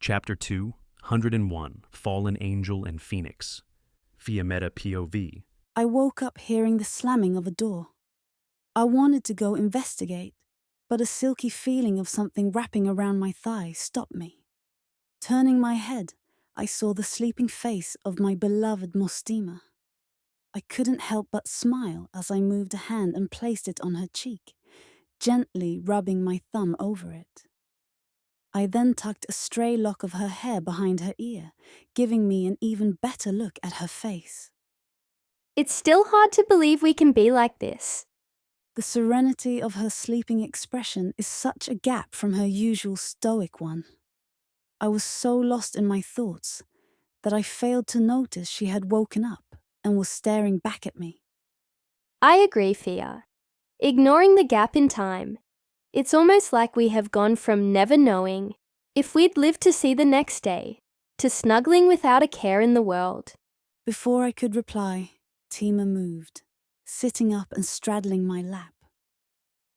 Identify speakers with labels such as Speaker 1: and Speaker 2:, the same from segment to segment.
Speaker 1: Chapter 2, 101, Fallen Angel and Phoenix. Via Meta POV.
Speaker 2: I woke up hearing the slamming of a door. I wanted to go investigate, but a silky feeling of something wrapping around my thigh stopped me. Turning my head, I saw the sleeping face of my beloved Mostima. I couldn't help but smile as I moved a hand and placed it on her cheek, gently rubbing my thumb over it. I then tucked a stray lock of her hair behind her ear, giving me an even better look at her face.
Speaker 3: It's still hard to believe we can be like this.
Speaker 2: The serenity of her sleeping expression is such a gap from her usual stoic one. I was so lost in my thoughts that I failed to notice she had woken up and was staring back at me.
Speaker 3: I agree, Fia. Ignoring the gap in time, it's almost like we have gone from never knowing if we'd live to see the next day to snuggling without a care in the world.
Speaker 2: Before I could reply, Tima moved, sitting up and straddling my lap.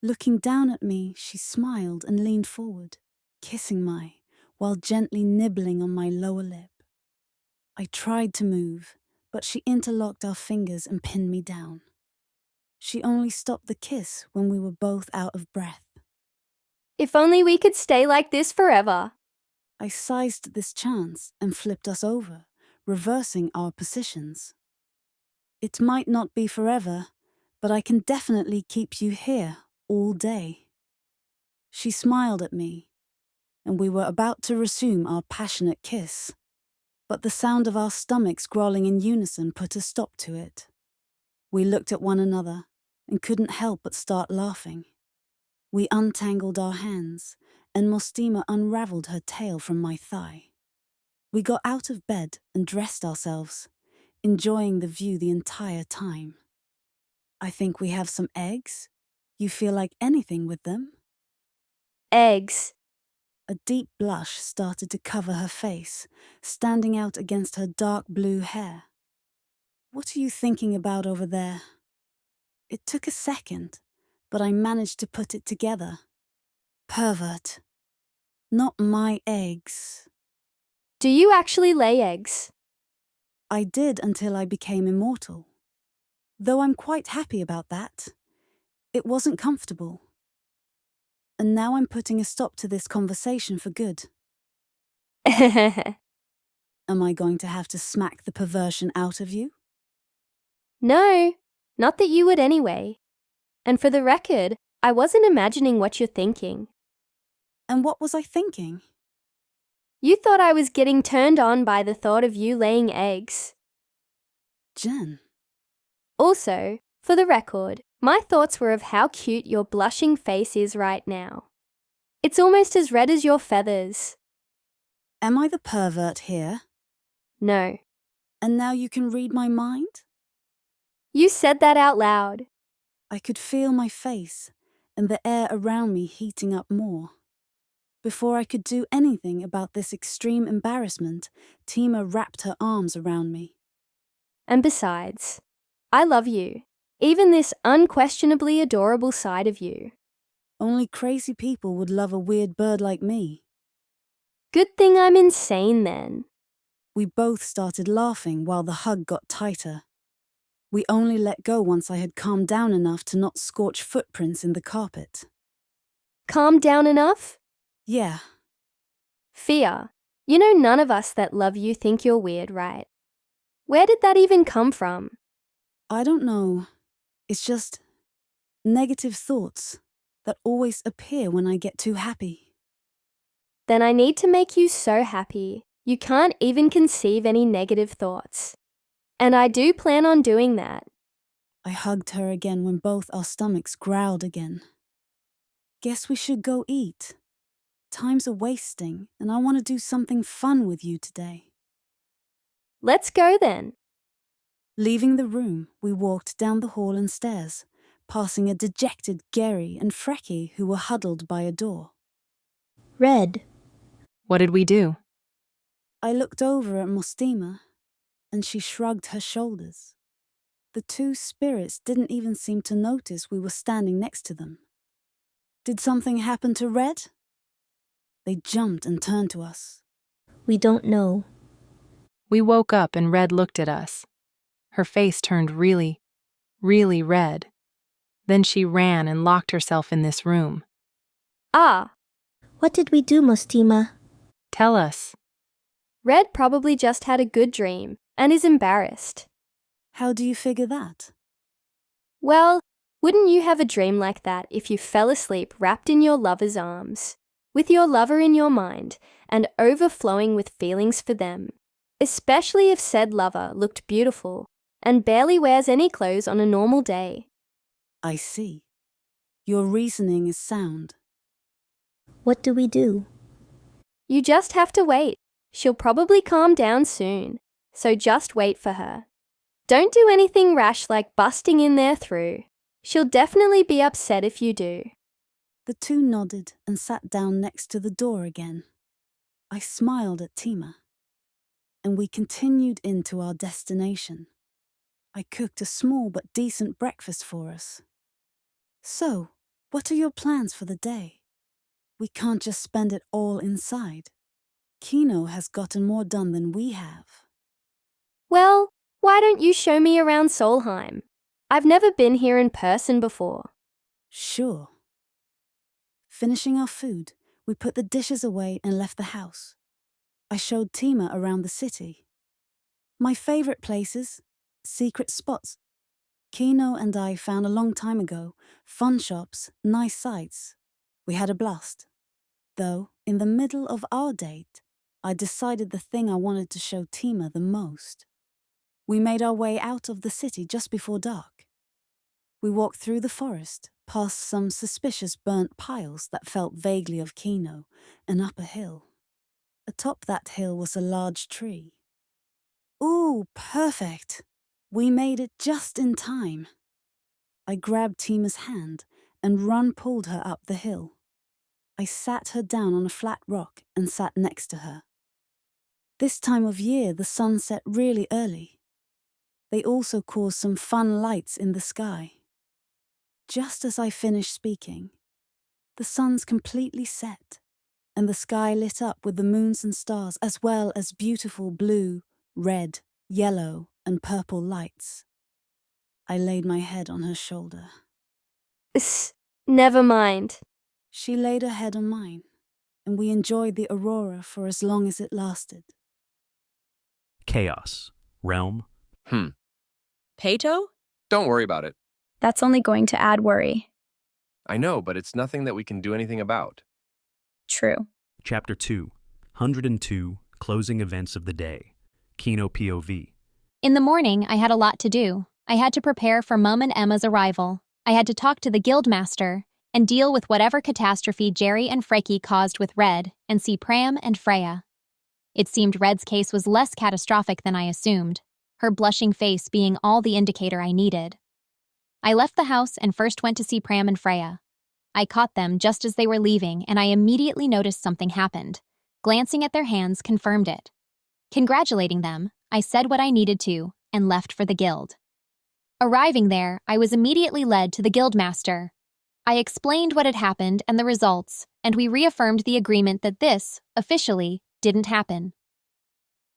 Speaker 2: Looking down at me, she smiled and leaned forward, kissing while gently nibbling on my lower lip. I tried to move, but she interlocked our fingers and pinned me down. She only stopped the kiss when we were both out of breath.
Speaker 3: If only we could stay like this forever.
Speaker 2: I seized this chance and flipped us over, reversing our positions. It might not be forever, but I can definitely keep you here all day. She smiled at me, and we were about to resume our passionate kiss, but the sound of our stomachs growling in unison put a stop to it. We looked at one another and couldn't help but start laughing. We untangled our hands, and Mostima unraveled her tail from my thigh. We got out of bed and dressed ourselves, enjoying the view the entire time. I think we have some eggs. You feel like anything with them?
Speaker 3: Eggs.
Speaker 2: A deep blush started to cover her face, standing out against her dark blue hair. What are you thinking about over there? It took a second, but I managed to put it together. Pervert. Not my eggs.
Speaker 3: Do you actually lay eggs?
Speaker 2: I did until I became immortal. Though I'm quite happy about that. It wasn't comfortable. And now I'm putting a stop to this conversation for good. Am I going to have to smack the perversion out of you?
Speaker 3: No, not that you would anyway. And for the record, I wasn't imagining what you're thinking.
Speaker 2: And what was I thinking?
Speaker 3: You thought I was getting turned on by the thought of you laying eggs.
Speaker 2: Jen.
Speaker 3: Also, for the record, my thoughts were of how cute your blushing face is right now. It's almost as red as your feathers.
Speaker 2: Am I the pervert here?
Speaker 3: No.
Speaker 2: And now you can read my mind?
Speaker 3: You said that out loud.
Speaker 2: I could feel my face and the air around me heating up more. Before I could do anything about this extreme embarrassment, Tima wrapped her arms around me.
Speaker 3: And besides, I love you, even this unquestionably adorable side of you.
Speaker 2: Only crazy people would love a weird bird like me.
Speaker 3: Good thing I'm insane then.
Speaker 2: We both started laughing while the hug got tighter. We only let go once I had calmed down enough to not scorch footprints in the carpet.
Speaker 3: Calm down enough?
Speaker 2: Yeah.
Speaker 3: Fia, you know none of us that love you think you're weird, right? Where did that even come from?
Speaker 2: I don't know. It's just negative thoughts that always appear when I get too happy.
Speaker 3: Then I need to make you so happy you can't even conceive any negative thoughts. And I do plan on doing that.
Speaker 2: I hugged her again when both our stomachs growled again. Guess we should go eat. Time's a wasting, and I want to do something fun with you today.
Speaker 3: Let's go then.
Speaker 2: Leaving the room, we walked down the hall and stairs, passing a dejected Gary and Frecky who were huddled by a door.
Speaker 4: Red.
Speaker 5: What did we do?
Speaker 2: I looked over at Mostima, and she shrugged her shoulders. The two spirits didn't even seem to notice we were standing next to them. Did something happen to Red? They jumped and turned to us.
Speaker 4: We don't know.
Speaker 5: We woke up and Red looked at us. Her face turned really, really red. Then she ran and locked herself in this room.
Speaker 3: Ah,
Speaker 4: What did we do, Mostima?
Speaker 5: Tell us.
Speaker 3: Red probably just had a good dream and is embarrassed.
Speaker 2: How do you figure that?
Speaker 3: Well, wouldn't you have a dream like that if you fell asleep wrapped in your lover's arms, with your lover in your mind and overflowing with feelings for them, especially if said lover looked beautiful and barely wears any clothes on a normal day?
Speaker 2: I see. Your reasoning is sound.
Speaker 4: What do we do?
Speaker 3: You just have to wait. She'll probably calm down soon, so just wait for her. Don't do anything rash like busting in there through. She'll definitely be upset if you do.
Speaker 2: The two nodded and sat down next to the door again. I smiled at Tima, and we continued into our destination. I cooked a small but decent breakfast for us. So, what are your plans for the day? We can't just spend it all inside. Kino has gotten more done than we have.
Speaker 3: Well, why don't you show me around Solheim? I've never been here in person before.
Speaker 2: Sure. Finishing our food, we put the dishes away and left the house. I showed Tima around the city. My favorite places, secret spots. Kino and I found a long time ago, fun shops, nice sights. We had a blast. Though, in the middle of our date, I decided the thing I wanted to show Tima the most. We made our way out of the city just before dark. We walked through the forest, past some suspicious burnt piles that felt vaguely of Kino, and up a hill. Atop that hill was a large tree. Ooh, perfect! We made it just in time. I grabbed Tima's hand and Run pulled her up the hill. I sat her down on a flat rock and sat next to her. This time of year, the sun set really early. They also caused some fun lights in the sky. Just as I finished speaking, the sun's completely set, and the sky lit up with the moons and stars as well as beautiful blue, red, yellow, and purple lights. I laid my head on her shoulder.
Speaker 3: Never mind.
Speaker 2: She laid her head on mine, and we enjoyed the aurora for as long as it lasted.
Speaker 1: Chaos. Realm.
Speaker 6: Payto?
Speaker 7: Don't worry about it.
Speaker 8: That's only going to add worry.
Speaker 7: I know, but it's nothing that we can do anything about.
Speaker 8: True.
Speaker 1: Chapter 2. 102. Closing events of the day. Kino POV.
Speaker 9: In the morning, I had a lot to do. I had to prepare for Mum and Emma's arrival. I had to talk to the guildmaster and deal with whatever catastrophe Jerry and Freki caused with Red and see Pram and Freya. It seemed Red's case was less catastrophic than I assumed, her blushing face being all the indicator I needed. I left the house and first went to see Pram and Freya. I caught them just as they were leaving, and I immediately noticed something happened. Glancing at their hands confirmed it. Congratulating them, I said what I needed to and left for the guild. Arriving there, I was immediately led to the guildmaster. I explained what had happened and the results, and we reaffirmed the agreement that this, officially, didn't happen.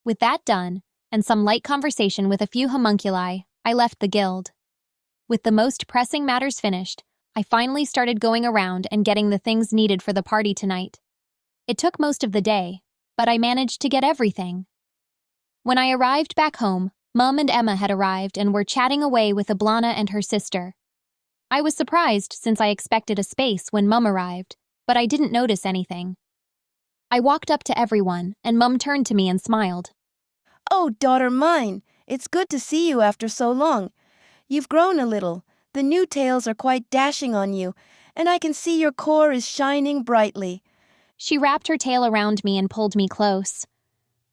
Speaker 9: With that done, and some light conversation with a few homunculi, I left the guild. With the most pressing matters finished, I finally started going around and getting the things needed for the party tonight. It took most of the day, but I managed to get everything. When I arrived back home, Mum and Emma had arrived and were chatting away with Ablana and her sister. I was surprised since I expected a space when Mum arrived, but I didn't notice anything. I walked up to everyone, and Mum turned to me and smiled.
Speaker 10: "Oh, daughter mine, it's good to see you after so long. You've grown a little. The new tails are quite dashing on you, and I can see your core is shining brightly."
Speaker 9: She wrapped her tail around me and pulled me close.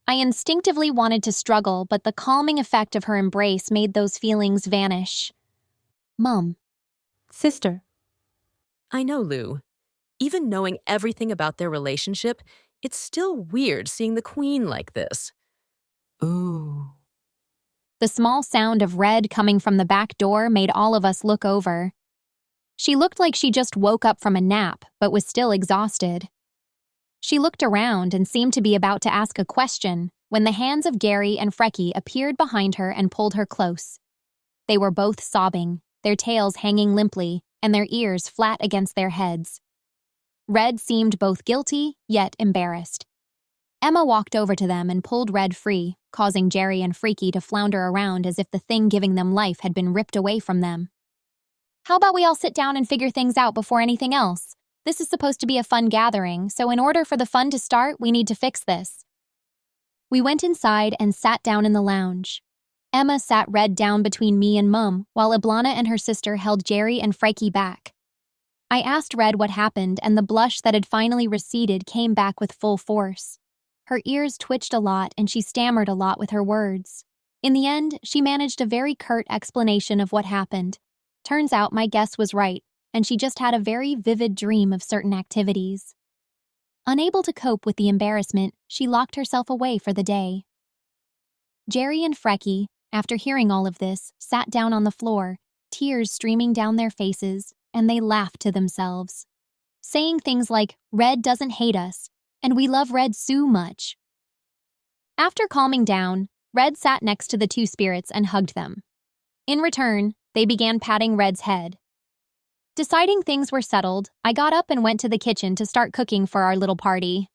Speaker 9: I instinctively wanted to struggle, but the calming effect of her embrace made those feelings vanish. Mum.
Speaker 6: Sister. I know, Lou. Even knowing everything about their relationship, it's still weird seeing the queen like this. Ooh.
Speaker 9: The small sound of Red coming from the back door made all of us look over. She looked like she just woke up from a nap, but was still exhausted. She looked around and seemed to be about to ask a question when the hands of Gary and Frecky appeared behind her and pulled her close. They were both sobbing, their tails hanging limply and their ears flat against their heads. Red seemed both guilty yet embarrassed. Emma walked over to them and pulled Red free, causing Jerry and Freaky to flounder around as if the thing giving them life had been ripped away from them. "How about we all sit down and figure things out before anything else? This is supposed to be a fun gathering, so in order for the fun to start, we need to fix this." We went inside and sat down in the lounge. Emma sat Red down between me and Mum, while Iblana and her sister held Jerry and Freaky back. I asked Red what happened, and the blush that had finally receded came back with full force. Her ears twitched a lot and she stammered a lot with her words. In the end, she managed a very curt explanation of what happened. Turns out my guess was right, and she just had a very vivid dream of certain activities. Unable to cope with the embarrassment, she locked herself away for the day. Jerry and Frecky, after hearing all of this, sat down on the floor, tears streaming down their faces, and they laughed to themselves, saying things like, "Red doesn't hate us," and "We love Red so much." After calming down, Red sat next to the two spirits and hugged them. In return, they began patting Red's head. Deciding things were settled, I got up and went to the kitchen to start cooking for our little party.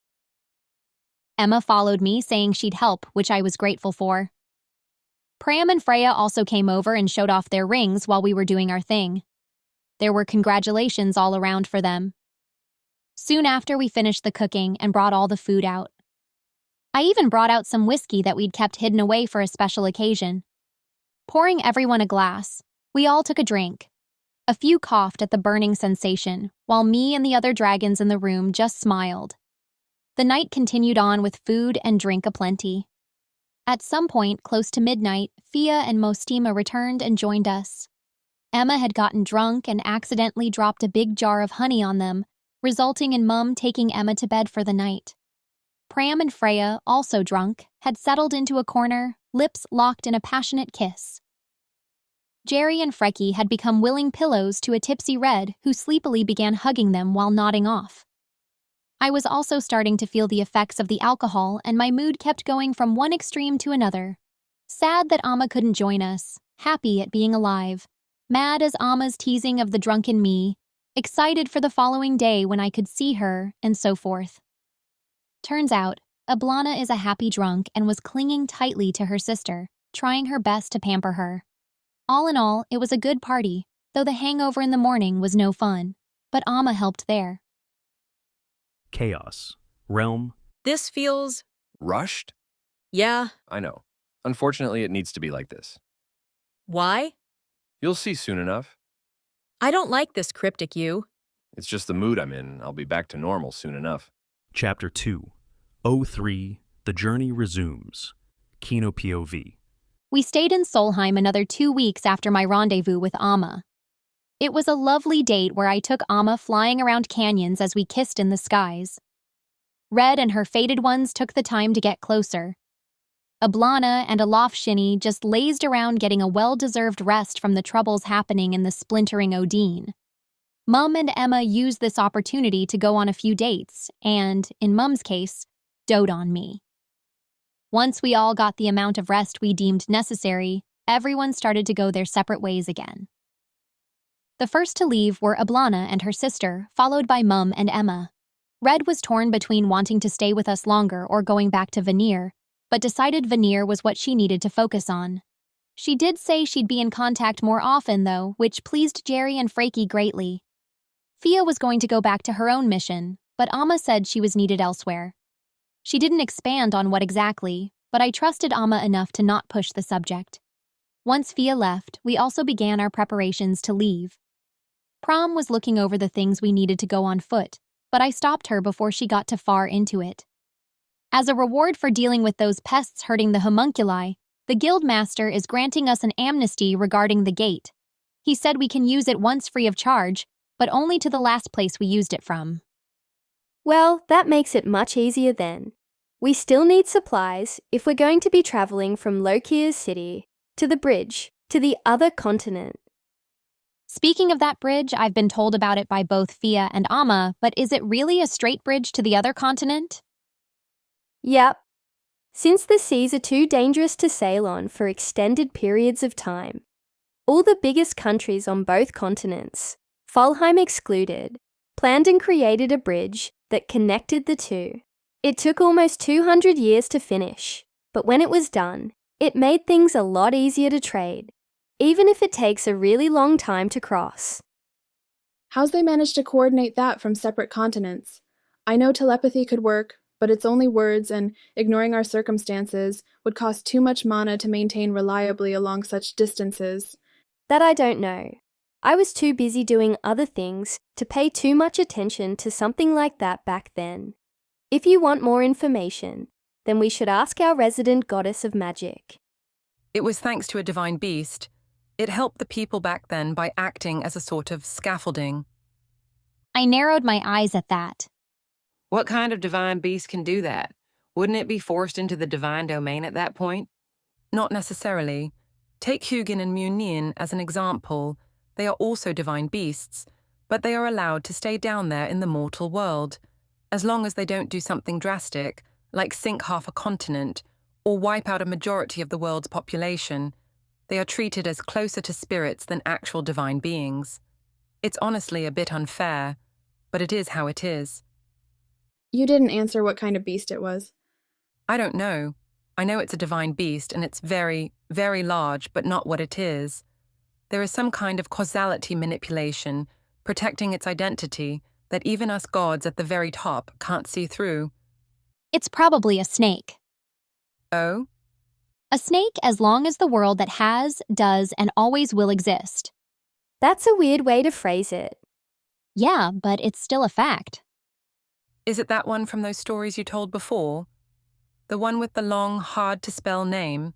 Speaker 9: Emma followed me, saying she'd help, which I was grateful for. Pram and Freya also came over and showed off their rings while we were doing our thing. There were congratulations all around for them. Soon after, we finished the cooking and brought all the food out. I even brought out some whiskey that we'd kept hidden away for a special occasion. Pouring everyone a glass, we all took a drink. A few coughed at the burning sensation, while me and the other dragons in the room just smiled. The night continued on with food and drink aplenty. At some point, close to midnight, Fia and Mostima returned and joined us. Emma had gotten drunk and accidentally dropped a big jar of honey on them, resulting in Mum taking Emma to bed for the night. Pram and Freya, also drunk, had settled into a corner, lips locked in a passionate kiss. Jerry and Frecky had become willing pillows to a tipsy Red, who sleepily began hugging them while nodding off. I was also starting to feel the effects of the alcohol, and my mood kept going from one extreme to another. Sad that Amma couldn't join us, happy at being alive, mad as Amma's teasing of the drunken me, excited for the following day when I could see her, and so forth. Turns out, Iblana is a happy drunk and was clinging tightly to her sister, trying her best to pamper her. All in all, it was a good party, though the hangover in the morning was no fun, but Amma helped there.
Speaker 1: Chaos. Realm.
Speaker 6: This feels...
Speaker 7: Rushed?
Speaker 6: Yeah.
Speaker 7: I know. Unfortunately, it needs to be like this.
Speaker 6: Why?
Speaker 7: You'll see soon enough.
Speaker 6: I don't like this cryptic you.
Speaker 7: It's just the mood I'm in. I'll be back to normal soon enough.
Speaker 1: Chapter 2. 03. The Journey Resumes. Kino POV.
Speaker 9: We stayed in Solheim another 2 weeks after my rendezvous with Amma. It was a lovely date where I took Amma flying around canyons as we kissed in the skies. Red and her fated ones took the time to get closer. Iblana and Alof Shinny just lazed around getting a well-deserved rest from the troubles happening in the splintering Odin. Mum and Emma used this opportunity to go on a few dates and, in Mum's case, dote on me. Once we all got the amount of rest we deemed necessary, everyone started to go their separate ways again. The first to leave were Iblana and her sister, followed by Mum and Emma. Red was torn between wanting to stay with us longer or going back to Vanir, but decided Vanir was what she needed to focus on. She did say she'd be in contact more often, though, which pleased Jerry and Freaky greatly. Fia was going to go back to her own mission, but Amma said she was needed elsewhere. She didn't expand on what exactly, but I trusted Amma enough to not push the subject. Once Fia left, we also began our preparations to leave. Prom was looking over the things we needed to go on foot, but I stopped her before she got too far into it. As a reward for dealing with those pests hurting the homunculi, the Guildmaster is granting us an amnesty regarding the gate. He said we can use it once free of charge, but only to the last place we used it from.
Speaker 3: Well, that makes it much easier then. We still need supplies if we're going to be traveling from Lokia's city to the bridge to the other continent.
Speaker 9: Speaking of that bridge, I've been told about it by both Fia and Amma, but is it really a straight bridge to the other continent?
Speaker 3: Yep. Since the seas are too dangerous to sail on for extended periods of time, all the biggest countries on both continents, Folheim excluded, planned and created a bridge that connected the two. It took almost 200 years to finish, but when it was done, it made things a lot easier to trade, even if it takes a really long time to cross.
Speaker 11: How's they managed to coordinate that from separate continents? I know telepathy could work, but it's only words, and ignoring our circumstances would cost too much mana to maintain reliably along such distances.
Speaker 3: That I don't know. I was too busy doing other things to pay too much attention to something like that back then. If you want more information, then we should ask our resident goddess of magic.
Speaker 12: It was thanks to a divine beast. It helped the people back then by acting as a sort of scaffolding.
Speaker 9: I narrowed my eyes at that.
Speaker 13: What kind of divine beast can do that? Wouldn't it be forced into the divine domain at that point?
Speaker 12: Not necessarily. Take Hugin and Munien as an example. They are also divine beasts, but they are allowed to stay down there in the mortal world, as long as they don't do something drastic, like sink half a continent, or wipe out a majority of the world's population. They are treated as closer to spirits than actual divine beings. It's honestly a bit unfair, but it is how it is.
Speaker 11: You didn't answer what kind of beast it was.
Speaker 12: I don't know. I know it's a divine beast, and it's very, very large, but not what it is. There is some kind of causality manipulation, protecting its identity, that even us gods at the very top can't see through.
Speaker 9: It's probably a snake.
Speaker 12: Oh?
Speaker 9: A snake as long as the world that has, does, and always will exist.
Speaker 3: That's a weird way to phrase it.
Speaker 9: Yeah, but it's still a fact.
Speaker 12: Is it that one from those stories you told before? The one with the long, hard-to-spell name?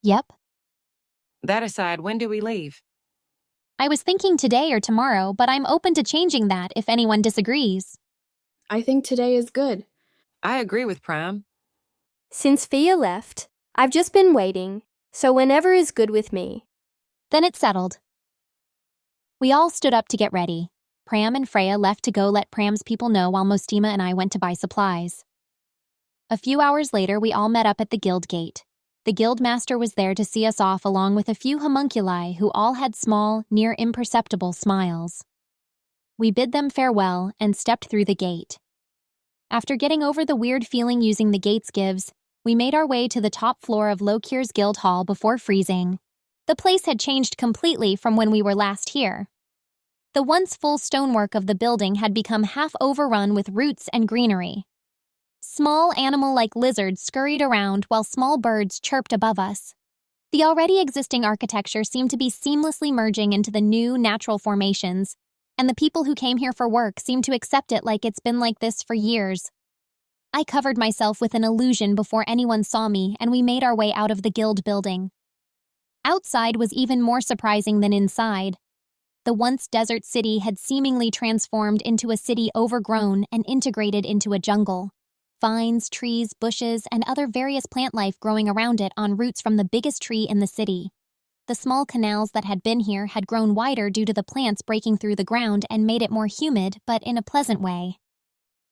Speaker 9: Yep.
Speaker 13: That aside, when do we leave?
Speaker 9: I was thinking today or tomorrow, but I'm open to changing that if anyone disagrees.
Speaker 11: I think today is good.
Speaker 13: I agree with Prime.
Speaker 3: Since Fia left, I've just been waiting, so whenever is good with me.
Speaker 9: Then it's settled. We all stood up to get ready. Pram and Freya left to go let Pram's people know while Mostima and I went to buy supplies. A few hours later, we all met up at the guild gate. The guild master was there to see us off along with a few homunculi who all had small, near imperceptible smiles. We bid them farewell and stepped through the gate. After getting over the weird feeling using the gates gives, we made our way to the top floor of Lokir's guild hall before freezing. The place had changed completely from when we were last here. The once full stonework of the building had become half overrun with roots and greenery. Small animal-like lizards scurried around while small birds chirped above us. The already existing architecture seemed to be seamlessly merging into the new, natural formations, and the people who came here for work seemed to accept it like it's been like this for years. I covered myself with an illusion before anyone saw me, and we made our way out of the guild building. Outside was even more surprising than inside. The once desert city had seemingly transformed into a city overgrown and integrated into a jungle. Vines, trees, bushes, and other various plant life growing around it on roots from the biggest tree in the city. The small canals that had been here had grown wider due to the plants breaking through the ground and made it more humid, but in a pleasant way.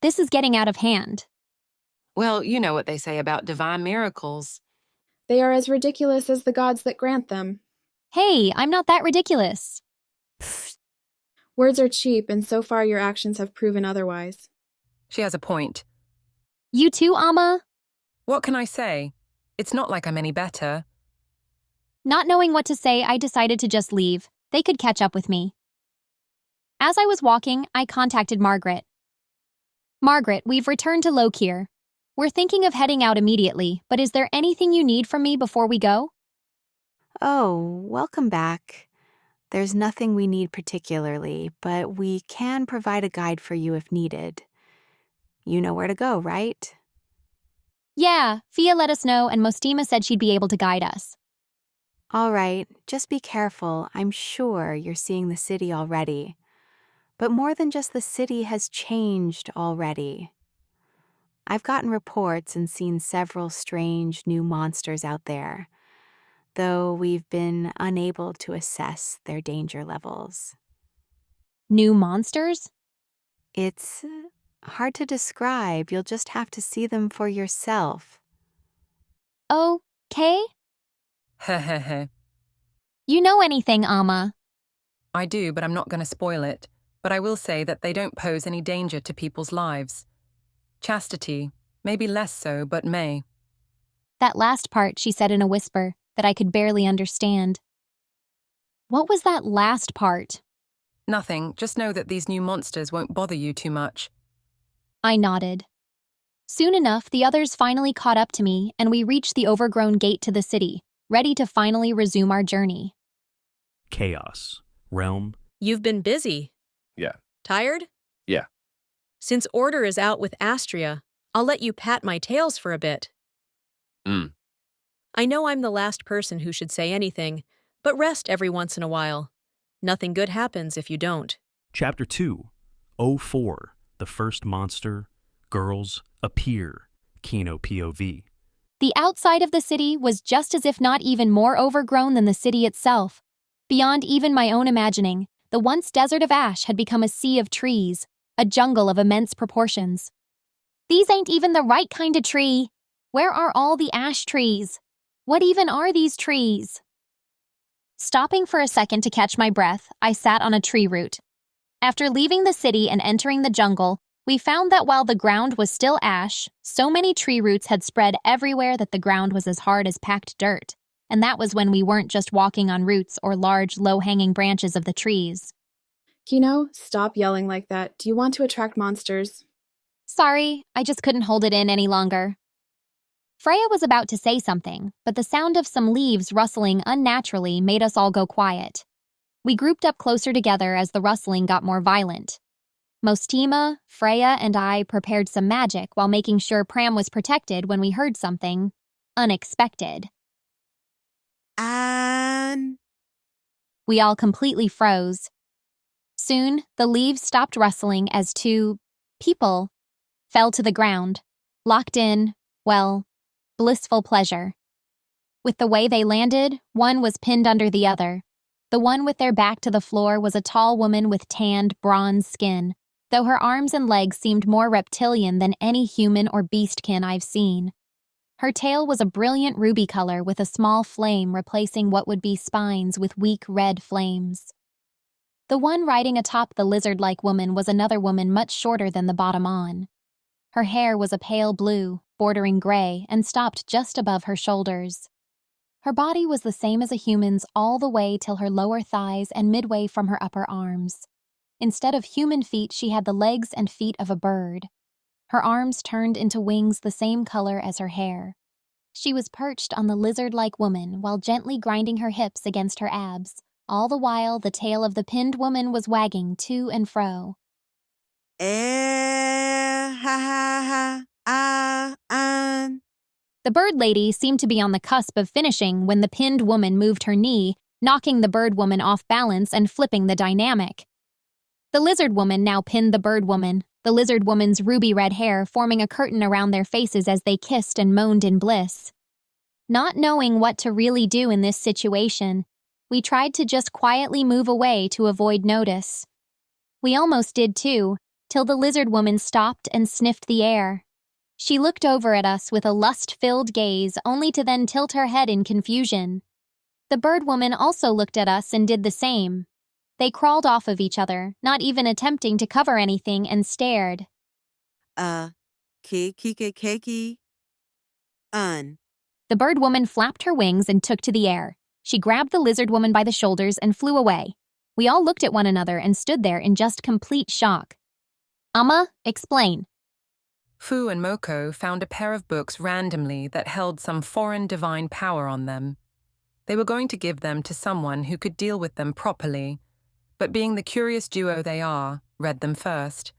Speaker 9: This is getting out of hand.
Speaker 13: Well, you know what they say about divine miracles.
Speaker 11: They are as ridiculous as the gods that grant them.
Speaker 9: Hey, I'm not that ridiculous.
Speaker 11: Pfft. Words are cheap, and so far your actions have proven otherwise.
Speaker 12: She has a point.
Speaker 9: You too, Amma?
Speaker 12: What can I say? It's not like I'm any better.
Speaker 9: Not knowing what to say, I decided to just leave. They could catch up with me. As I was walking, I contacted Margaret. Margaret, we've returned to Lokir. We're thinking of heading out immediately, but is there anything you need from me before we go?
Speaker 14: Oh, welcome back. There's nothing we need particularly, but we can provide a guide for you if needed. You know where to go, right?
Speaker 9: Yeah, Fia let us know, and Mostima said she'd be able to guide us.
Speaker 14: All right, just be careful. I'm sure you're seeing the city already. But more than just the city has changed already. I've gotten reports and seen several strange new monsters out there. though we've been unable to assess their danger levels.
Speaker 9: New monsters?
Speaker 14: It's hard to describe. You'll just have to see them for yourself.
Speaker 9: Okay?
Speaker 12: Heh.
Speaker 9: You know anything, Amma?
Speaker 12: I do, but I'm not going to spoil it. But I will say that they don't pose any danger to people's lives. Chastity, maybe less so, but may.
Speaker 9: That last part she said in a whisper that I could barely understand. What was that last part?
Speaker 12: Nothing, just know that these new monsters won't bother you too much.
Speaker 9: I nodded. Soon enough, the others finally caught up to me, and we reached the overgrown gate to the city, ready to finally resume our journey.
Speaker 1: Chaos. Realm.
Speaker 6: You've been busy.
Speaker 7: Yeah.
Speaker 6: Tired?
Speaker 7: Yeah.
Speaker 6: Since order is out with Astria, I'll let you pat my tails for a bit. I know I'm the last person who should say anything, but rest every once in a while. Nothing good happens if you don't.
Speaker 1: Chapter 2. 04. The first monster. Girls appear. Kino POV.
Speaker 9: The outside of the city was just as if not even more overgrown than the city itself. Beyond even my own imagining, the once desert of ash had become a sea of trees, a jungle of immense proportions. These ain't even the right kind of tree. Where are all the ash trees? What even are these trees? Stopping for a second to catch my breath, I sat on a tree root. After leaving the city and entering the jungle, we found that while the ground was still ash, so many tree roots had spread everywhere that the ground was as hard as packed dirt. And that was when we weren't just walking on roots or large, low-hanging branches of the trees.
Speaker 11: Kino, stop yelling like that. Do you want to attract monsters?
Speaker 9: Sorry, I just couldn't hold it in any longer. Freya was about to say something, but the sound of some leaves rustling unnaturally made us all go quiet. We grouped up closer together as the rustling got more violent. Mostima, Freya, and I prepared some magic while making sure Pram was protected when we heard something unexpected. We all completely froze. Soon, the leaves stopped rustling as two people fell to the ground, locked in, well, blissful pleasure. With the way they landed, one was pinned under the other. The one with their back to the floor was a tall woman with tanned, bronze skin, though her arms and legs seemed more reptilian than any human or beastkin I've seen. Her tail was a brilliant ruby color with a small flame replacing what would be spines with weak red flames. The one riding atop the lizard-like woman was another woman much shorter than the bottom on. Her hair was a pale blue, bordering gray, and stopped just above her shoulders. Her body was the same as a human's all the way till her lower thighs and midway from her upper arms. Instead of human feet, she had the legs and feet of a bird. Her arms turned into wings the same color as her hair. She was perched on the lizard-like woman while gently grinding her hips against her abs. All the while, the tail of the pinned woman was wagging to and fro. The bird lady seemed to be on the cusp of finishing when the pinned woman moved her knee, knocking the bird woman off balance and flipping the dynamic. The lizard woman now pinned the bird woman, the lizard woman's ruby red hair forming a curtain around their faces as they kissed and moaned in bliss. Not knowing what to really do in this situation, we tried to just quietly move away to avoid notice. We almost did too, till the lizard woman stopped and sniffed the air. She looked over at us with a lust-filled gaze, only to then tilt her head in confusion. The bird woman also looked at us and did the same. They crawled off of each other, not even attempting to cover anything, and stared. The bird woman flapped her wings and took to the air. She grabbed the lizard woman by the shoulders and flew away. We all looked at one another and stood there in just complete shock. Amma, explain.
Speaker 12: Fu and Moko found a pair of books randomly that held some foreign divine power on them. They were going to give them to someone who could deal with them properly, but being the curious duo they are, read them first.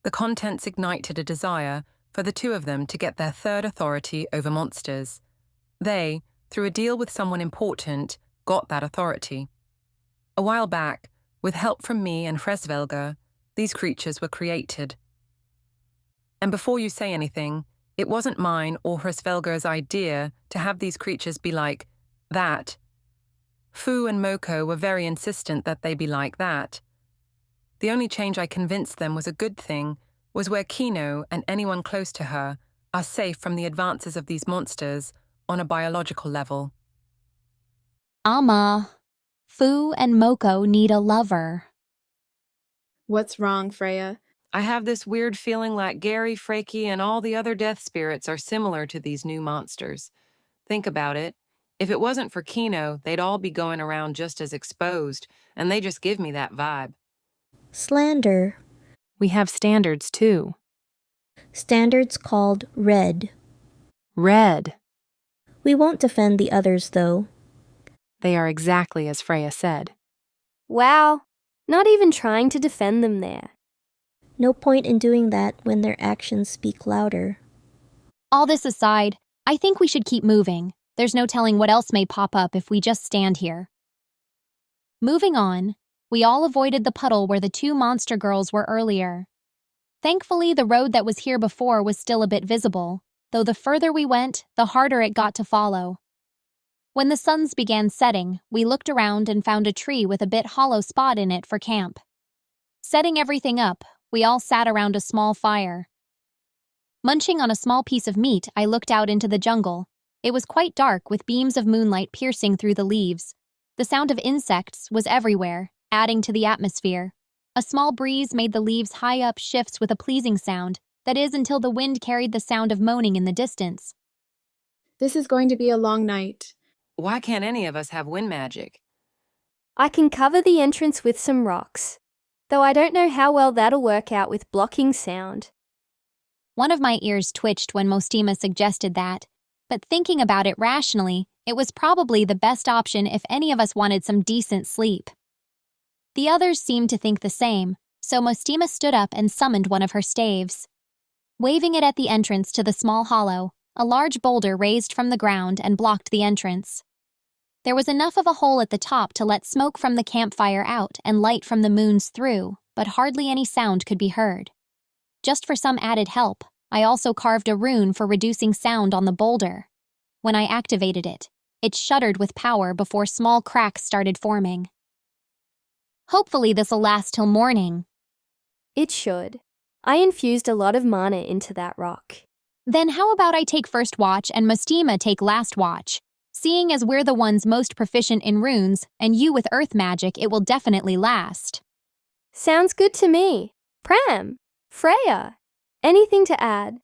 Speaker 12: The contents ignited a desire for the two of them to get their third authority over monsters. They, through a deal with someone important, got that authority. A while back, with help from me and Hresvelga, these creatures were created. And before you say anything, it wasn't mine or Hresvelga's idea to have these creatures be like that. Fu and Moko were very insistent that they be like that. The only change I convinced them was a good thing was where Kino and anyone close to her are safe from the advances of these monsters on a biological level.
Speaker 9: Ama, Fu and Moko need a lover.
Speaker 11: What's wrong, Freya?
Speaker 13: I have this weird feeling like Gary, Freaky, and all the other death spirits are similar to these new monsters. Think about it. If it wasn't for Kino, they'd all be going around just as exposed, and they just give me that vibe.
Speaker 4: Slander.
Speaker 5: We have standards, too.
Speaker 4: Standards called red.
Speaker 5: Red.
Speaker 4: We won't defend the others, though.
Speaker 5: They are exactly as Freya said.
Speaker 3: Wow, not even trying to defend them there.
Speaker 4: No point in doing that when their actions speak louder.
Speaker 9: All this aside, I think we should keep moving. There's no telling what else may pop up if we just stand here. Moving on, we all avoided the puddle where the two monster girls were earlier. Thankfully, the road that was here before was still a bit visible, though the further we went, the harder it got to follow. When the suns began setting, we looked around and found a tree with a bit hollow spot in it for camp. Setting everything up, we all sat around a small fire. Munching on a small piece of meat, I looked out into the jungle. It was quite dark with beams of moonlight piercing through the leaves. The sound of insects was everywhere, adding to the atmosphere. A small breeze made the leaves high up shifts with a pleasing sound, that is until the wind carried the sound of moaning in the distance.
Speaker 11: This is going to be a long night.
Speaker 13: Why can't any of us have wind magic?
Speaker 3: I can cover the entrance with some rocks, though I don't know how well that'll work out with blocking sound.
Speaker 9: One of my ears twitched when Mostima suggested that, but thinking about it rationally, it was probably the best option if any of us wanted some decent sleep. The others seemed to think the same, so Mostima stood up and summoned one of her staves. Waving it at the entrance to the small hollow, a large boulder raised from the ground and blocked the entrance. There was enough of a hole at the top to let smoke from the campfire out and light from the moons through, but hardly any sound could be heard. Just for some added help, I also carved a rune for reducing sound on the boulder. When I activated it, it shuddered with power before small cracks started forming. Hopefully this'll last till morning.
Speaker 3: It should. I infused a lot of mana into that rock.
Speaker 9: Then how about I take first watch and Mostima take last watch? Seeing as we're the ones most proficient in runes, and you with earth magic, it will definitely last.
Speaker 3: Sounds good to me. Pram, Freya, anything to add?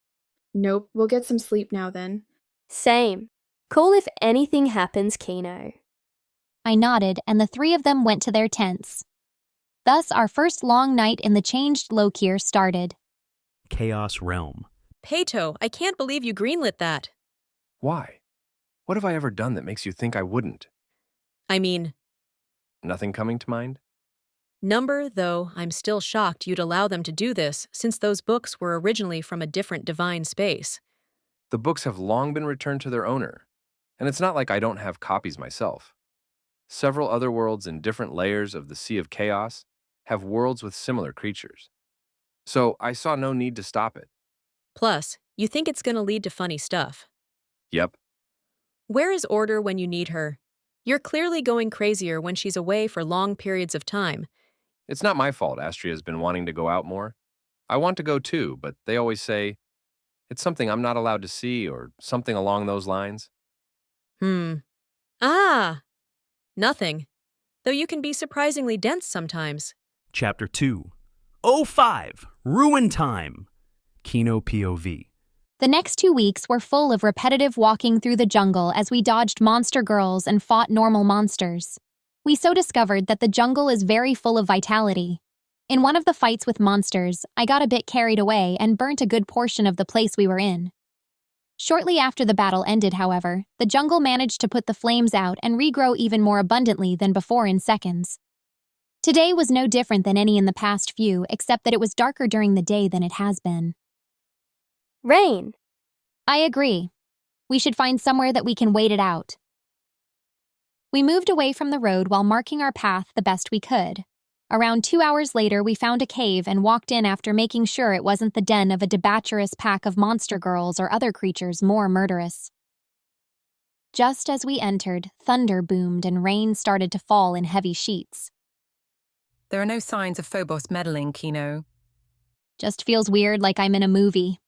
Speaker 11: Nope, we'll get some sleep now then.
Speaker 3: Same. Call if anything happens, Kino.
Speaker 9: I nodded, and the three of them went to their tents. Thus, our first long night in the changed Lokir started.
Speaker 1: Chaos Realm.
Speaker 6: Payto, I can't believe you greenlit that.
Speaker 7: Why? What have I ever done that makes you think I wouldn't?
Speaker 6: I mean...
Speaker 7: Nothing coming to mind?
Speaker 6: Number, though, I'm still shocked you'd allow them to do this, since those books were originally from a different divine space.
Speaker 7: The books have long been returned to their owner, and it's not like I don't have copies myself. Several other worlds in different layers of the Sea of Chaos have worlds with similar creatures. So I saw no need to stop it.
Speaker 6: Plus, you think it's going to lead to funny stuff.
Speaker 7: Yep.
Speaker 6: Where is Order when you need her? You're clearly going crazier when she's away for long periods of time.
Speaker 7: It's not my fault Astria's been wanting to go out more. I want to go too, but they always say, it's something I'm not allowed to see or something along those lines.
Speaker 6: Ah! Nothing. Though you can be surprisingly dense sometimes.
Speaker 1: Chapter 2. 05! Ruin Time! Kino POV.
Speaker 9: The next 2 weeks were full of repetitive walking through the jungle as we dodged monster girls and fought normal monsters. We so discovered that the jungle is very full of vitality. In one of the fights with monsters, I got a bit carried away and burnt a good portion of the place we were in. Shortly after the battle ended, however, the jungle managed to put the flames out and regrow even more abundantly than before in seconds. Today was no different than any in the past few, except that it was darker during the day than it has been.
Speaker 3: Rain.
Speaker 9: I agree. We should find somewhere that we can wait it out. We moved away from the road while marking our path the best we could. Around 2 hours later, we found a cave and walked in after making sure it wasn't the den of a debaucherous pack of monster girls or other creatures more murderous. Just as we entered, thunder boomed and rain started to fall in heavy sheets.
Speaker 12: There are no signs of Phobos meddling, Kino.
Speaker 9: Just feels weird, like I'm in a movie.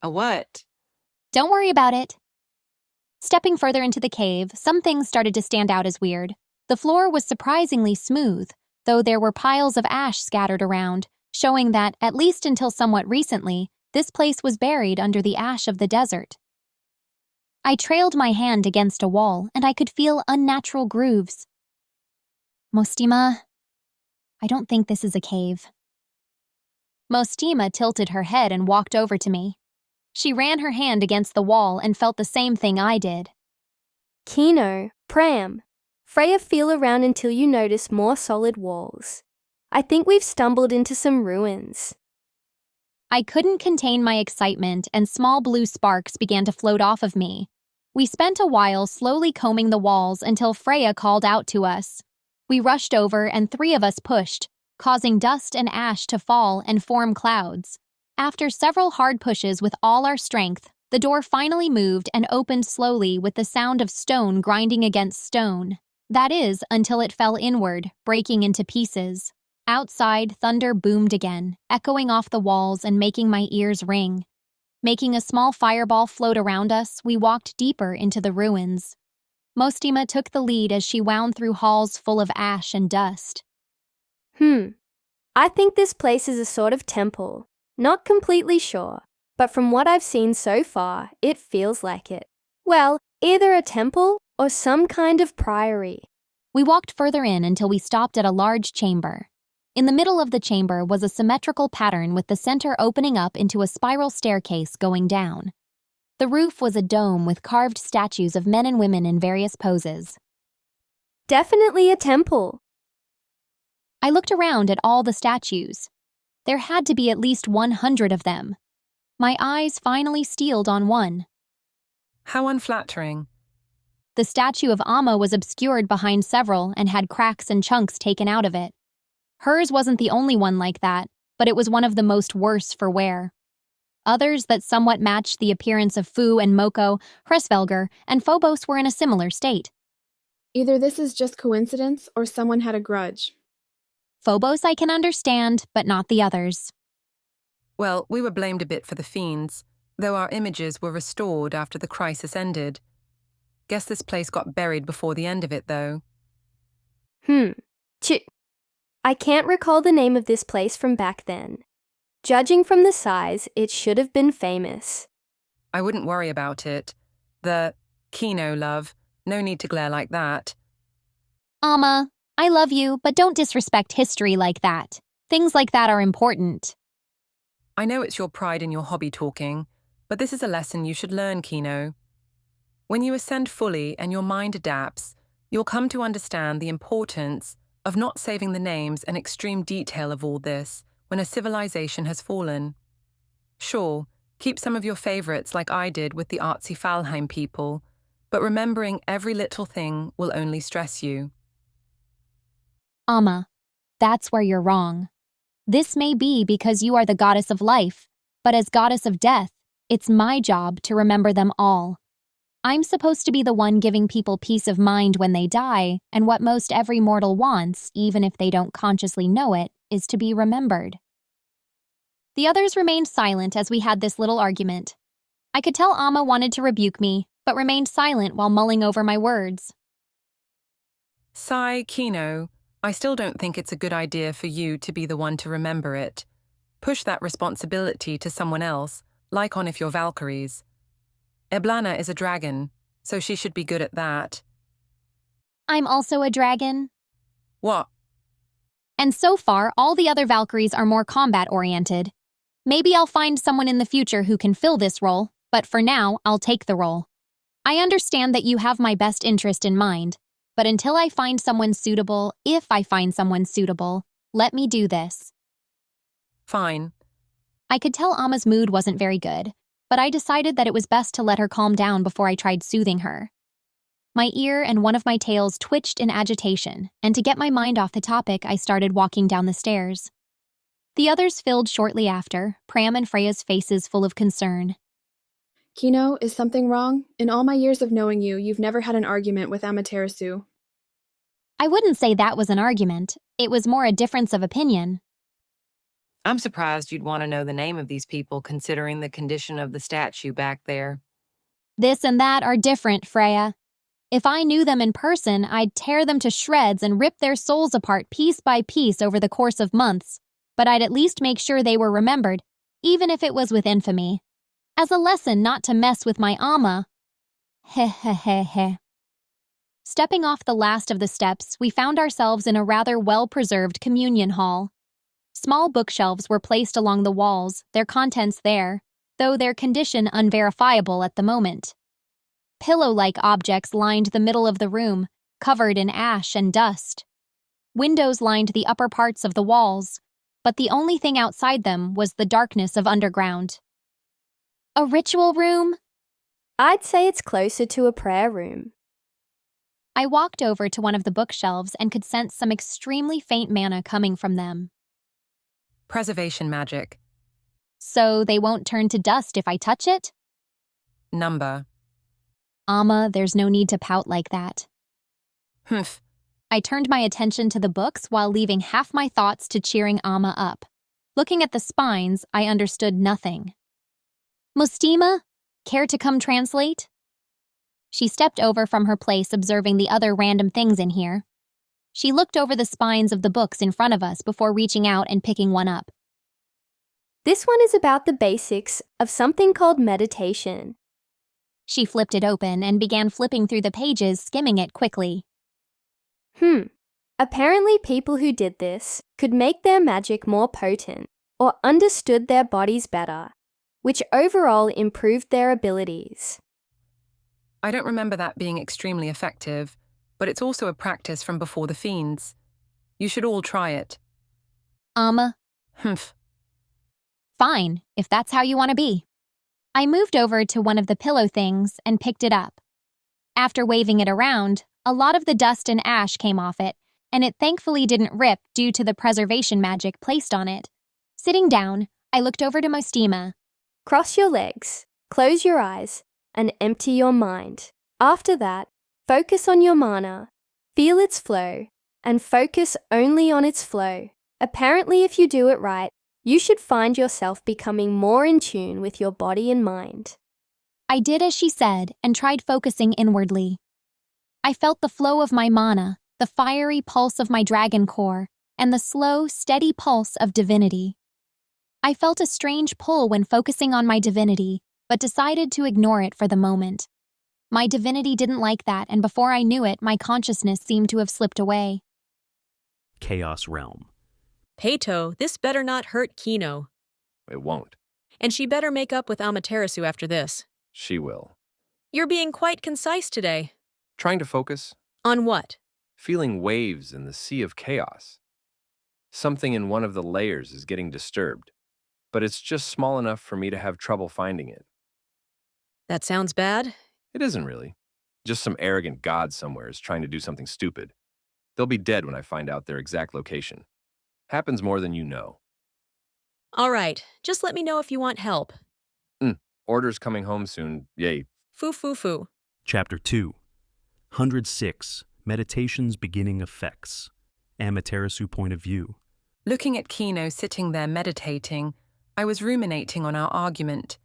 Speaker 13: A what?
Speaker 9: Don't worry about it. Stepping further into the cave, some things started to stand out as weird. The floor was surprisingly smooth, though there were piles of ash scattered around, showing that, at least until somewhat recently, this place was buried under the ash of the desert. I trailed my hand against a wall, and I could feel unnatural grooves. Mostima, I don't think this is a cave. Mostima tilted her head and walked over to me. She ran her hand against the wall and felt the same thing I did.
Speaker 3: Kino, Pram, Freya, feel around until you notice more solid walls. I think we've stumbled into some ruins.
Speaker 9: I couldn't contain my excitement, and small blue sparks began to float off of me. We spent a while slowly combing the walls until Freya called out to us. We rushed over and 3 of us pushed, causing dust and ash to fall and form clouds. After several hard pushes with all our strength, the door finally moved and opened slowly with the sound of stone grinding against stone. That is, until it fell inward, breaking into pieces. Outside, thunder boomed again, echoing off the walls and making my ears ring. Making a small fireball float around us, we walked deeper into the ruins. Mostima took the lead as she wound through halls full of ash and dust.
Speaker 3: I think this place is a sort of temple. Not completely sure, but from what I've seen so far, it feels like it. Well, either a temple or some kind of priory.
Speaker 9: We walked further in until we stopped at a large chamber. In the middle of the chamber was a symmetrical pattern with the center opening up into a spiral staircase going down. The roof was a dome with carved statues of men and women in various poses.
Speaker 3: Definitely a temple.
Speaker 9: I looked around at all the statues. There had to be at least 100 of them. My eyes finally steeled on one.
Speaker 12: How unflattering.
Speaker 9: The statue of Amma was obscured behind several and had cracks and chunks taken out of it. Hers wasn't the only one like that, but it was one of the most worse for wear. Others that somewhat matched the appearance of Fu and Moko, Hresvelger, and Phobos were in a similar state.
Speaker 11: Either this is just coincidence or someone had a grudge.
Speaker 9: Phobos I can understand, but not the others.
Speaker 12: Well, we were blamed a bit for the fiends, though our images were restored after the crisis ended. Guess this place got buried before the end of it, though.
Speaker 3: I can't recall the name of this place from back then. Judging from the size, it should have been famous.
Speaker 12: I wouldn't worry about it. Kino, love. No need to glare like that.
Speaker 9: Amma, I love you, but don't disrespect history like that. Things like that are important.
Speaker 12: I know it's your pride in your hobby talking, but this is a lesson you should learn, Kino. When you ascend fully and your mind adapts, you'll come to understand the importance of not saving the names and extreme detail of all this when a civilization has fallen. Sure, keep some of your favorites like I did with the artsy Falheim people, but remembering every little thing will only stress you.
Speaker 9: Amma, that's where you're wrong. This may be because you are the goddess of life, but as goddess of death, it's my job to remember them all. I'm supposed to be the one giving people peace of mind when they die, and what most every mortal wants, even if they don't consciously know it, is to be remembered. The others remained silent as we had this little argument. I could tell Amma wanted to rebuke me, but remained silent while mulling over my words.
Speaker 12: Sigh, Kino, I still don't think it's a good idea for you to be the one to remember it. Push that responsibility to someone else, like on if you're Valkyries. Eblana is a dragon, so she should be good at that.
Speaker 9: I'm also a dragon.
Speaker 12: What?
Speaker 9: And so far, all the other Valkyries are more combat-oriented. Maybe I'll find someone in the future who can fill this role, but for now, I'll take the role. I understand that you have my best interest in mind, but until I find someone suitable, if I find someone suitable, let me do this.
Speaker 12: Fine.
Speaker 9: I could tell Amma's mood wasn't very good, but I decided that it was best to let her calm down before I tried soothing her. My ear and one of my tails twitched in agitation, and to get my mind off the topic, I started walking down the stairs. The others filled shortly after, Pram and Freya's faces full of concern.
Speaker 11: Kino, is something wrong? In all my years of knowing you, you've never had an argument with Amaterasu.
Speaker 9: I wouldn't say that was an argument. It was more a difference of opinion.
Speaker 13: I'm surprised you'd want to know the name of these people considering the condition of the statue back there.
Speaker 9: This and that are different, Freya. If I knew them in person, I'd tear them to shreds and rip their souls apart piece by piece over the course of months. But I'd at least make sure they were remembered, even if it was with infamy. As a lesson not to mess with my Amma. Heh heh heh heh. Stepping off the last of the steps, we found ourselves in a rather well-preserved communion hall. Small bookshelves were placed along the walls, their contents there, though their condition unverifiable at the moment. Pillow-like objects lined the middle of the room, covered in ash and dust. Windows lined the upper parts of the walls, but the only thing outside them was the darkness of underground. A ritual room?
Speaker 3: I'd say it's closer to a prayer room.
Speaker 9: I walked over to one of the bookshelves and could sense some extremely faint mana coming from them.
Speaker 12: Preservation magic.
Speaker 9: So they won't turn to dust if I touch it?
Speaker 12: Number.
Speaker 9: Amma, there's no need to pout like that.
Speaker 12: Humph.
Speaker 9: I turned my attention to the books while leaving half my thoughts to cheering Amma up. Looking at the spines, I understood nothing. Mustima, care to come translate? She stepped over from her place observing the other random things in here. She looked over the spines of the books in front of us before reaching out and picking one up.
Speaker 3: This one is about the basics of something called meditation.
Speaker 9: She flipped it open and began flipping through the pages, skimming it quickly.
Speaker 3: Apparently people who did this could make their magic more potent or understood their bodies better, which overall improved their abilities.
Speaker 12: I don't remember that being extremely effective, but it's also a practice from before the fiends. You should all try it.
Speaker 9: Humph. Fine, if that's how you want to be. I moved over to one of the pillow things and picked it up. After waving it around, a lot of the dust and ash came off it, and it thankfully didn't rip due to the preservation magic placed on it. Sitting down, I looked over to Mustima.
Speaker 3: Cross your legs, close your eyes, and empty your mind. After that, focus on your mana, feel its flow, and focus only on its flow. Apparently, if you do it right, you should find yourself becoming more in tune with your body and mind.
Speaker 9: I did as she said and tried focusing inwardly. I felt the flow of my mana, the fiery pulse of my dragon core, and the slow, steady pulse of divinity. I felt a strange pull when focusing on my divinity, but decided to ignore it for the moment. My divinity didn't like that, and before I knew it, my consciousness seemed to have slipped away.
Speaker 1: Chaos Realm.
Speaker 6: Payto, this better not hurt Kino.
Speaker 7: It won't.
Speaker 6: And she better make up with Amaterasu after this.
Speaker 7: She will.
Speaker 6: You're being quite concise today.
Speaker 7: Trying to focus?
Speaker 6: On what?
Speaker 7: Feeling waves in the sea of chaos. Something in one of the layers is getting disturbed, but it's just small enough for me to have trouble finding it.
Speaker 6: That sounds bad.
Speaker 7: It isn't really. Just some arrogant god somewhere is trying to do something stupid. They'll be dead when I find out their exact location. Happens more than you know.
Speaker 6: All right, just let me know if you want help.
Speaker 7: Orders coming home soon. Yay.
Speaker 6: Foo.
Speaker 1: Chapter 2. 106. Meditation's Beginning Effects. Amaterasu Point of View.
Speaker 12: Looking at Kino sitting there meditating, I was ruminating on our argument.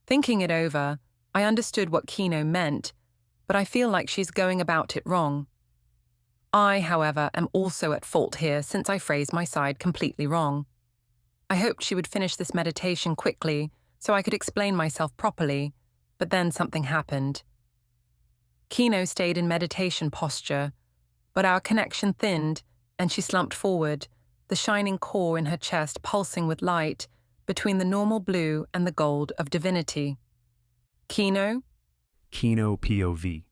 Speaker 12: Thinking it over, I understood what Kino meant, but I feel like she's going about it wrong. I, however, am also at fault here since I phrased my side completely wrong. I hoped she would finish this meditation quickly so I could explain myself properly, but then something happened. Kino stayed in meditation posture, but our connection thinned and she slumped forward, the shining core in her chest pulsing with light between the normal blue and the gold of divinity. Kino?
Speaker 1: Kino POV.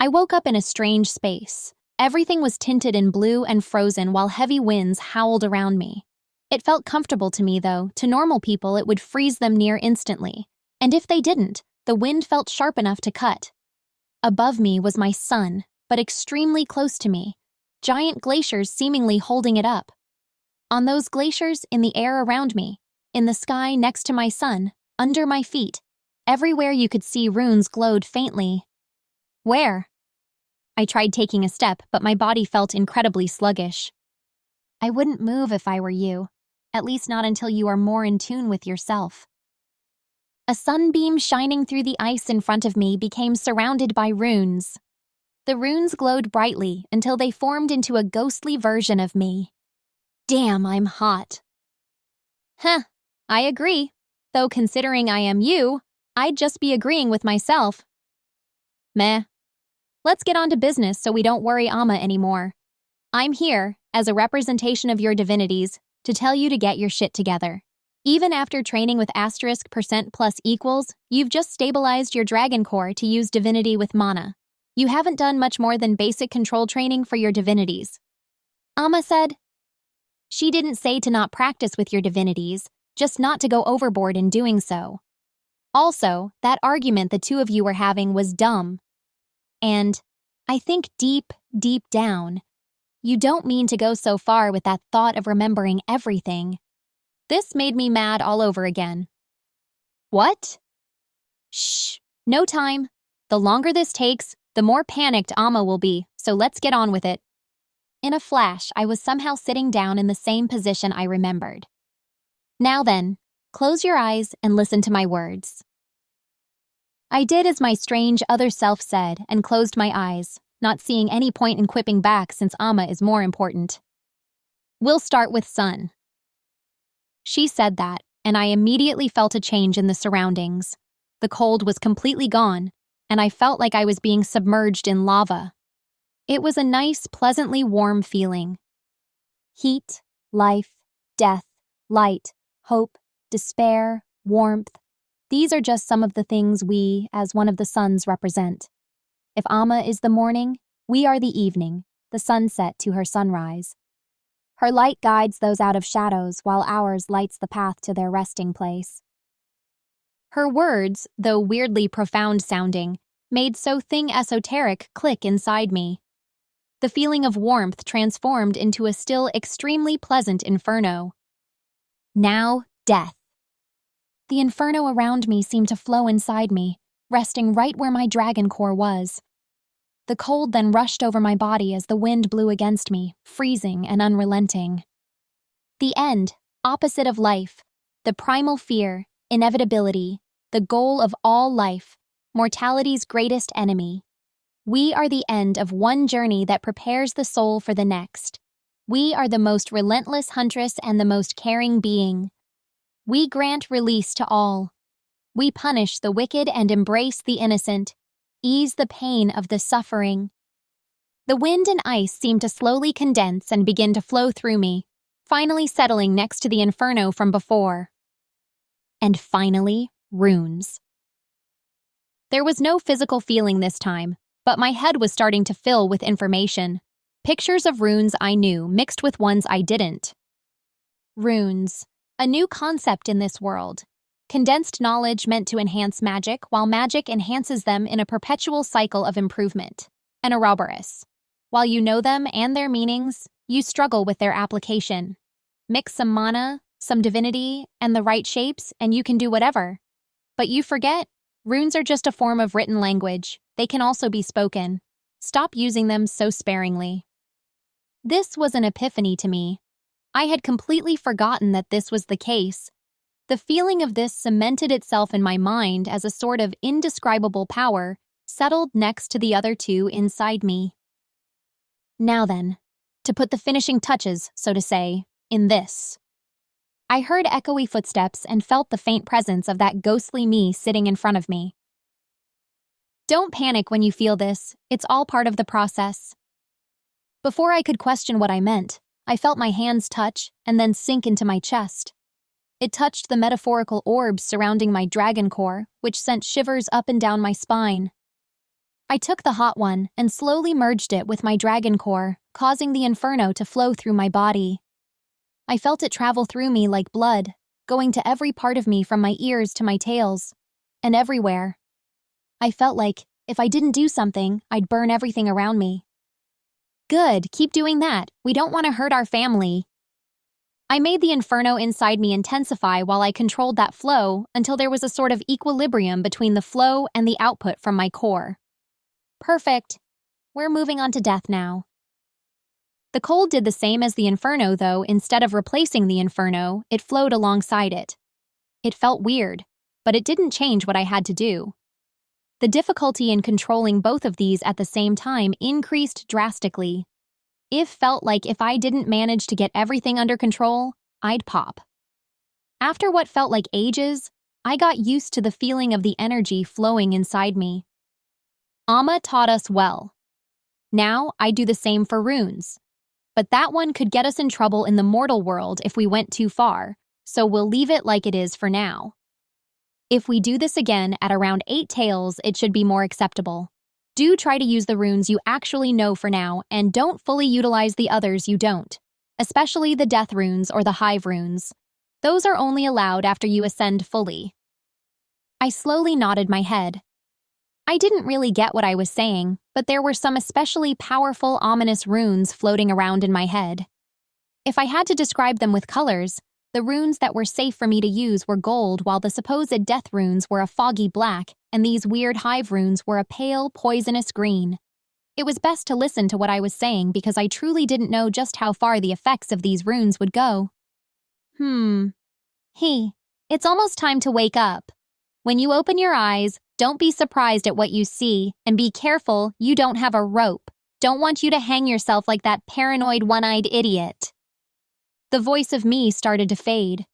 Speaker 9: I woke up in a strange space. Everything was tinted in blue and frozen while heavy winds howled around me. It felt comfortable to me, though. To normal people, it would freeze them near instantly. And if they didn't, the wind felt sharp enough to cut. Above me was my sun, but extremely close to me, giant glaciers seemingly holding it up. On those glaciers, in the air around me, in the sky next to my sun, under my feet, Everywhere you could see runes glowed faintly. Where? I tried taking a step, but my body felt incredibly sluggish. I wouldn't move if I were you, at least not until you are more in tune with yourself. A sunbeam shining through the ice in front of me became surrounded by runes. The runes glowed brightly until they formed into a ghostly version of me. Damn, I'm hot. Huh, I agree. Though considering I am you, I'd just be agreeing with myself. Meh. Let's get on to business so we don't worry Amma anymore. I'm here, as a representation of your divinities, to tell you to get your shit together. Even after training with *% += you've just stabilized your dragon core to use divinity with mana. You haven't done much more than basic control training for your divinities. Amma said. She didn't say to not practice with your divinities, just not to go overboard in doing so. Also, that argument the two of you were having was dumb. And I think deep down, you don't mean to go so far with that thought of remembering everything. This made me mad all over again. What? Shh, no time. The longer this takes, the more panicked Amma will be, so let's get on with it. In a flash, I was somehow sitting down in the same position I remembered. Now then, close your eyes and listen to my words. I did as my strange other self said and closed my eyes, not seeing any point in quipping back since Amma is more important. We'll start with Sun. She said that, and I immediately felt a change in the surroundings. The cold was completely gone, and I felt like I was being submerged in lava. It was a nice, pleasantly warm feeling. Heat, life, death, light, hope, despair, warmth. These are just some of the things we, as one of the suns, represent. If Amma is the morning, we are the evening, the sunset to her sunrise. Her light guides those out of shadows while ours lights the path to their resting place. Her words, though weirdly profound sounding, made so-thing esoteric click inside me. The feeling of warmth transformed into a still extremely pleasant inferno. Now, death. The inferno around me seemed to flow inside me, resting right where my dragon core was. The cold then rushed over my body as the wind blew against me, freezing and unrelenting. The end, opposite of life, the primal fear, inevitability, the goal of all life, mortality's greatest enemy. We are the end of one journey that prepares the soul for the next. We are the most relentless huntress and the most caring being. We grant release to all. We punish the wicked and embrace the innocent, ease the pain of the suffering. The wind and ice seem to slowly condense and begin to flow through me, finally settling next to the inferno from before. And finally, runes. There was no physical feeling this time, but my head was starting to fill with information. Pictures of runes I knew mixed with ones I didn't. Runes, a new concept in this world. Condensed knowledge meant to enhance magic, while magic enhances them in a perpetual cycle of improvement. An Ouroboros. While you know them and their meanings, you struggle with their application. Mix some mana, some divinity, and the right shapes, and you can do whatever. But you forget, runes are just a form of written language. They can also be spoken. Stop using them so sparingly. This was an epiphany to me. I had completely forgotten that this was the case. The feeling of this cemented itself in my mind as a sort of indescribable power, settled next to the other two inside me. Now then, to put the finishing touches, so to say, in this. I heard echoey footsteps and felt the faint presence of that ghostly me sitting in front of me. Don't panic when you feel this, it's all part of the process. Before I could question what I meant, I felt my hands touch and then sink into my chest. It touched the metaphorical orbs surrounding my dragon core, which sent shivers up and down my spine. I took the hot one and slowly merged it with my dragon core, causing the inferno to flow through my body. I felt it travel through me like blood, going to every part of me from my ears to my tails, and everywhere. I felt like, if I didn't do something, I'd burn everything around me. Good, keep doing that. We don't want to hurt our family. I made the inferno inside me intensify while I controlled that flow until there was a sort of equilibrium between the flow and the output from my core. Perfect. We're moving on to death now. The cold did the same as the inferno, though instead of replacing the inferno, it flowed alongside it. It felt weird, but it didn't change what I had to do. The difficulty in controlling both of these at the same time increased drastically. It felt like if I didn't manage to get everything under control, I'd pop. After what felt like ages, I got used to the feeling of the energy flowing inside me. Amma taught us well. Now I do the same for runes. But that one could get us in trouble in the mortal world if we went too far, so we'll leave it like it is for now. If we do this again at around 8 tails, it should be more acceptable. Do try to use the runes you actually know for now, and don't fully utilize the others you don't, especially the death runes or the hive runes. Those are only allowed after you ascend fully. I slowly nodded my head. I didn't really get what I was saying, but there were some especially powerful, ominous runes floating around in my head. If I had to describe them with colors, the runes that were safe for me to use were gold, while the supposed death runes were a foggy black, and these weird hive runes were a pale, poisonous green. It was best to listen to what I was saying because I truly didn't know just how far the effects of these runes would go. It's almost time to wake up. When you open your eyes, don't be surprised at what you see, and be careful you don't have a rope. Don't want you to hang yourself like that paranoid one-eyed idiot. The voice of me started to fade.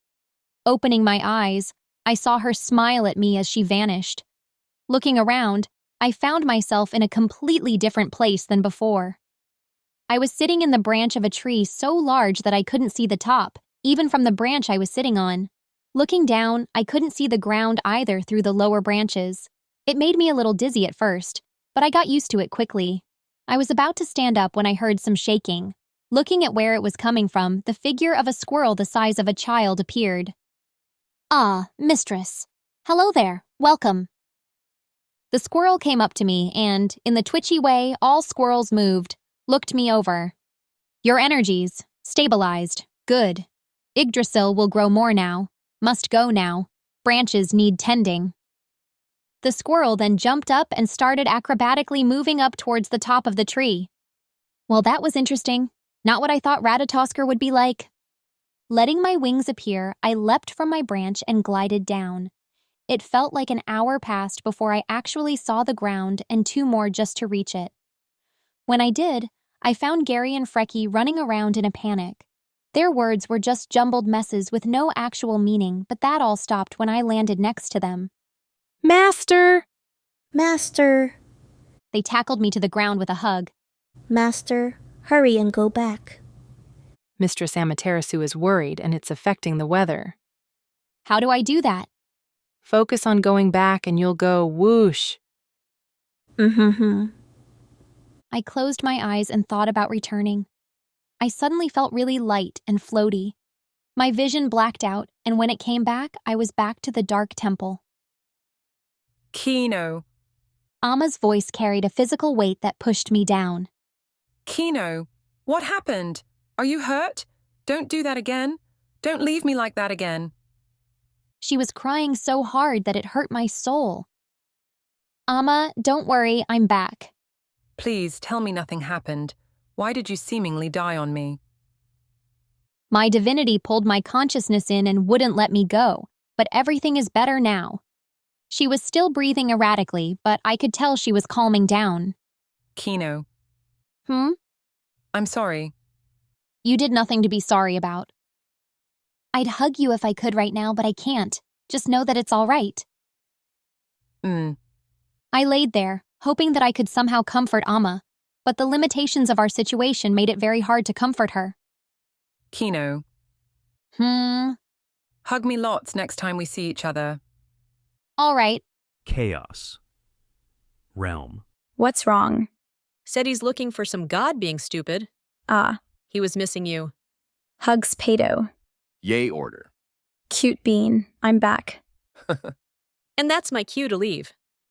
Speaker 9: Opening my eyes, I saw her smile at me as she vanished. Looking around, I found myself in a completely different place than before. I was sitting in the branch of a tree so large that I couldn't see the top, even from the branch I was sitting on. Looking down, I couldn't see the ground either through the lower branches. It made me a little dizzy at first, but I got used to it quickly. I was about to stand up when I heard some shaking. Looking at where it was coming from, the figure of a squirrel the size of a child appeared. "Ah, mistress. Hello there. Welcome." The squirrel came up to me and, in the twitchy way all squirrels moved, looked me over. "Your energies. Stabilized. Good. Yggdrasil will grow more now. Must go now. Branches need tending." The squirrel then jumped up and started acrobatically moving up towards the top of the tree. Well, that was interesting. Not what I thought Ratatoskr would be like. Letting my wings appear, I leapt from my branch and glided down. It felt like an hour passed before I actually saw the ground and 2 more just to reach it. When I did, I found Gary and Frecky running around in a panic. Their words were just jumbled messes with no actual meaning, but that all stopped when I landed next to them.
Speaker 5: "Master!"
Speaker 4: Master!
Speaker 9: They tackled me to the ground with a hug.
Speaker 4: Master, hurry and go back.
Speaker 5: Mistress Amaterasu is worried and it's affecting the weather.
Speaker 9: How do I do that?
Speaker 5: Focus on going back and you'll go whoosh.
Speaker 9: I closed my eyes and thought about returning. I suddenly felt really light and floaty. My vision blacked out, and when it came back, I was back to the dark temple.
Speaker 12: Kino.
Speaker 9: Amma's voice carried a physical weight that pushed me down.
Speaker 12: Kino, what happened? Are you hurt? Don't do that again. Don't leave me like that again.
Speaker 9: She was crying so hard that it hurt my soul. Amma, don't worry, I'm back.
Speaker 12: Please tell me nothing happened. Why did you seemingly die on me?
Speaker 9: My divinity pulled my consciousness in and wouldn't let me go, but everything is better now. She was still breathing erratically, but I could tell she was calming down.
Speaker 12: Kino.
Speaker 9: I'm
Speaker 12: sorry.
Speaker 9: You did nothing to be sorry about. I'd hug you if I could right now, but I can't. Just know that it's all right. I laid there, hoping that I could somehow comfort Amma, but the limitations of our situation made it very hard to comfort her.
Speaker 12: Kino. Hug me lots next time we see each other.
Speaker 9: All right.
Speaker 1: Chaos. Realm.
Speaker 8: What's wrong?
Speaker 6: Said he's looking for some god being stupid.
Speaker 8: Ah.
Speaker 6: He was missing you.
Speaker 8: Hugs Payto.
Speaker 7: Yay order.
Speaker 8: Cute bean. I'm back.
Speaker 6: And that's my cue to leave.